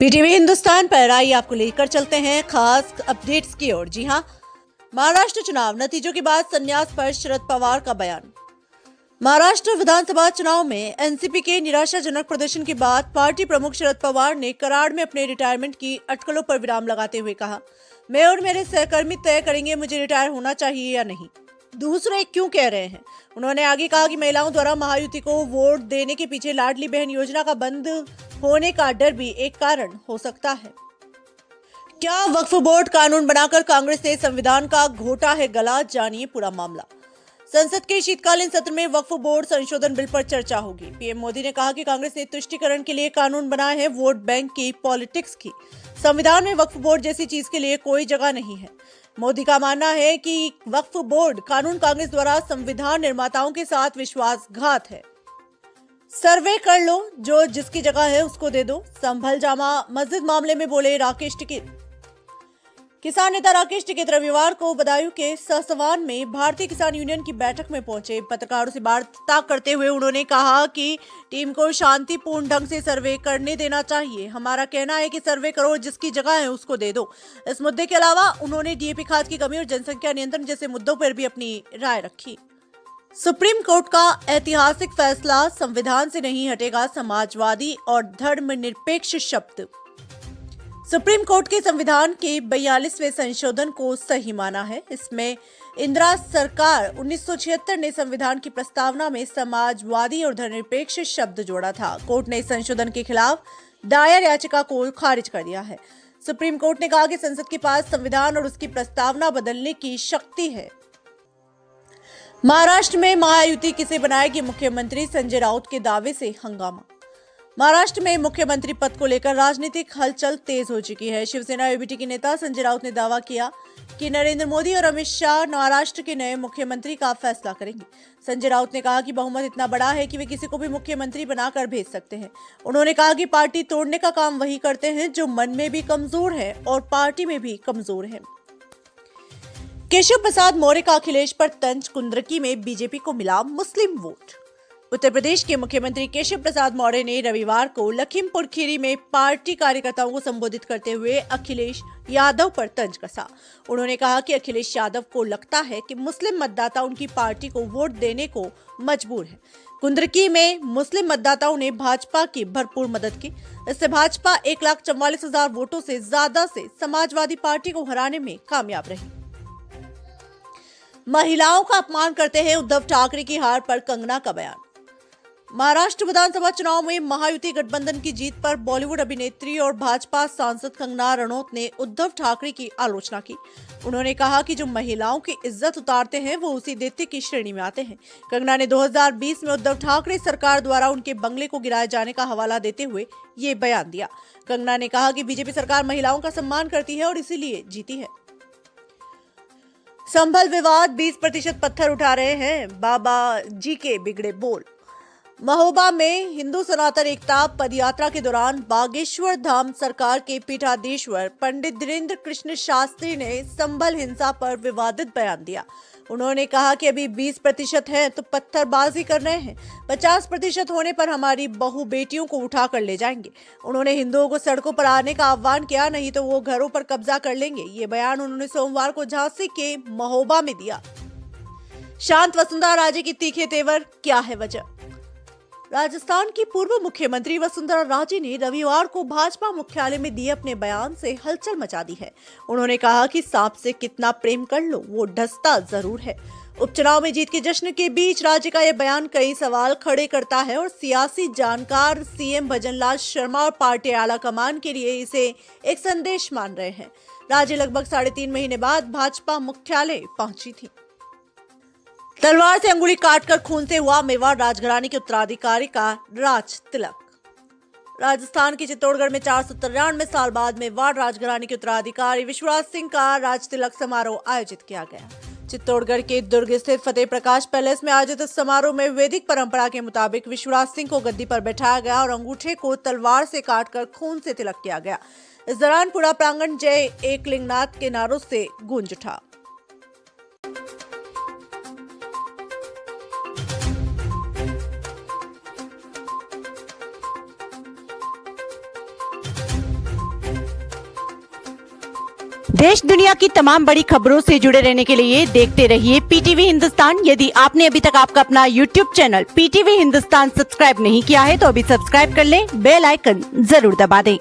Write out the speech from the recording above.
PTV Hindustan पर आइए आपको लेकर चलते हैं खास अपडेट्स की ओर। जी हां, महाराष्ट्र चुनाव नतीजों के बाद संन्यास पर शरद पवार का बयान। महाराष्ट्र विधानसभा चुनाव में एनसीपी के निराशाजनक प्रदर्शन के बाद पार्टी प्रमुख शरद पवार ने कराड़ में अपने रिटायरमेंट की अटकलों पर विराम लगाते हुए कहा, मैं और मेरे सहकर्मी तय करेंगे मुझे रिटायर होना चाहिए या नहीं, दूसरे क्यों कह रहे हैं। उन्होंने आगे कहा कि महिलाओं द्वारा महायुति को वोट देने के पीछे लाडली बहन योजना का बंद होने का डर भी एक कारण हो सकता है। क्या वक्फ बोर्ड कानून बनाकर कांग्रेस ने संविधान का घोटा है गला, जानिए पूरा मामला। संसद के शीतकालीन सत्र में वक्फ बोर्ड संशोधन बिल पर चर्चा होगी। पीएम मोदी ने कहा कि कांग्रेस ने तुष्टीकरण के लिए कानून बनाए हैं, वोट बैंक की पॉलिटिक्स की। संविधान में वक्फ बोर्ड जैसी चीज के लिए कोई जगह नहीं है। मोदी का मानना है कि वक्फ बोर्ड कानून कांग्रेस द्वारा संविधान निर्माताओं के साथ विश्वासघात है। सर्वे कर लो, जो जिसकी जगह है उसको दे दो, संभल जामा मस्जिद मामले में बोले राकेश टिकैत। किसान नेता राकेश टिकैत रविवार को बदायूं के सहसवान में भारतीय किसान यूनियन की बैठक में पहुंचे। पत्रकारों से वार्ता करते हुए उन्होंने कहा कि टीम को शांतिपूर्ण ढंग से सर्वे करने देना चाहिए। हमारा कहना है कि सर्वे करो, जिसकी जगह है उसको दे दो। इस मुद्दे के अलावा उन्होंने डीएपी खाद की कमी और जनसंख्या नियंत्रण जैसे मुद्दों पर भी अपनी राय रखी। सुप्रीम कोर्ट का ऐतिहासिक फैसला, संविधान से नहीं हटेगा समाजवादी और धर्मनिरपेक्ष शब्द। सुप्रीम कोर्ट के संविधान के 42वें संशोधन को सही माना है। इसमें इंदिरा सरकार 1976 ने संविधान की प्रस्तावना में समाजवादी और धर्मनिरपेक्ष शब्द जोड़ा था। कोर्ट ने इस संशोधन के खिलाफ दायर याचिका को खारिज कर दिया है। सुप्रीम कोर्ट ने कहा कि संसद के पास संविधान और उसकी प्रस्तावना बदलने की शक्ति है। महाराष्ट्र में महायुति किसे बनाएगी मुख्यमंत्री, संजय राउत के दावे से हंगामा। महाराष्ट्र में मुख्यमंत्री पद को लेकर राजनीतिक हलचल तेज हो चुकी है। शिवसेना यूबीटी के नेता संजय राउत ने दावा किया कि नरेंद्र मोदी और अमित शाह महाराष्ट्र के नए मुख्यमंत्री का फैसला करेंगे। संजय राउत ने कहा कि बहुमत इतना बड़ा है कि वे किसी को भी मुख्यमंत्री बनाकर भेज सकते हैं। उन्होंने कहा कि पार्टी तोड़ने का काम वही करते हैं जो मन में भी कमजोर है और पार्टी में भी कमजोर है। केशव प्रसाद मौर्य का अखिलेश पर तंज, कुंद्रकी में बीजेपी को मिला मुस्लिम वोट। उत्तर प्रदेश के मुख्यमंत्री केशव प्रसाद मौर्य ने रविवार को लखीमपुर खीरी में पार्टी कार्यकर्ताओं को संबोधित करते हुए अखिलेश यादव पर तंज कसा। उन्होंने कहा कि अखिलेश यादव को लगता है कि मुस्लिम मतदाता उनकी पार्टी को वोट देने को मजबूर है। कुंद्रकी में मुस्लिम मतदाताओं ने भाजपा की भरपूर मदद की। इससे भाजपा 1,44,000 वोटों से ज्यादा से समाजवादी पार्टी को हराने में कामयाब रही। महिलाओं का अपमान करते हैं उद्धव ठाकरे की हार पर कंगना का बयान। महाराष्ट्र विधानसभा चुनाव में महायुति गठबंधन की जीत पर बॉलीवुड अभिनेत्री और भाजपा सांसद कंगना रनौत ने उद्धव ठाकरे की आलोचना की। उन्होंने कहा कि जो महिलाओं की इज्जत उतारते हैं वो उसी दैत्य की श्रेणी में आते हैं। कंगना ने 2020 में उद्धव ठाकरे सरकार द्वारा उनके बंगले को गिराए जाने का हवाला देते हुए ये बयान दिया। कंगना ने कहा कि बीजेपी सरकार महिलाओं का सम्मान करती है और इसीलिए जीती है। संभल विवाद, 20% पत्थर उठा रहे हैं, बाबा जी के बिगड़े बोल। महोबा में हिंदू सनातन एकता पदयात्रा के दौरान बागेश्वर धाम सरकार के पीठाधीश्वर पंडित धीरेन्द्र कृष्ण शास्त्री ने संभल हिंसा पर विवादित बयान दिया। उन्होंने कहा कि अभी 20% है तो पत्थरबाजी कर रहे हैं, 50% होने पर हमारी बहू बेटियों को उठा कर ले जाएंगे। उन्होंने हिंदुओं को सड़कों पर आने का आह्वान किया, नहीं तो वो घरों पर कब्जा कर लेंगे। ये बयान उन्होंने सोमवार को झांसी के महोबा में दिया। शांत वसुंधरा राजे की तीखे तेवर, क्या है वजह। राजस्थान की पूर्व मुख्यमंत्री वसुंधरा राजे ने रविवार को भाजपा मुख्यालय में दिए अपने बयान से हलचल मचा दी है। उन्होंने कहा कि सांप से कितना प्रेम कर लो वो डसता जरूर है। उपचुनाव में जीत के जश्न के बीच राज्य का यह बयान कई सवाल खड़े करता है और सियासी जानकार सीएम भजनलाल शर्मा और पार्टी आला कमान के लिए इसे एक संदेश मान रहे हैं। राज्य लगभग 3.5 महीने बाद भाजपा मुख्यालय पहुंची थी। तलवार से अंगुली काटकर खून से हुआ मेवाड़ राजघराने के उत्तराधिकारी का राज तिलक। राजस्थान के चित्तौड़गढ़ में 493 साल बाद मेवाड़ राजघराने के उत्तराधिकारी विश्वराज सिंह का राज तिलक समारोह आयोजित किया गया। चित्तौड़गढ़ के दुर्ग स्थित फतेह प्रकाश पैलेस में आयोजित इस समारोह में वैदिक परंपरा के मुताबिक विश्वराज सिंह को गद्दी पर बैठाया गया और अंगूठे को तलवार से काटकर खून से तिलक किया गया। इस दौरान पूरा प्रांगण जय एकलिंगनाथ के नारों से गूंज उठा। देश दुनिया की तमाम बड़ी खबरों से जुड़े रहने के लिए देखते रहिए पीटीवी हिंदुस्तान। यदि आपने अभी तक आपका अपना YouTube channel PTV Hindustan subscribe नहीं किया है तो अभी सब्सक्राइब कर लें, बेल आइकन जरूर दबा दें।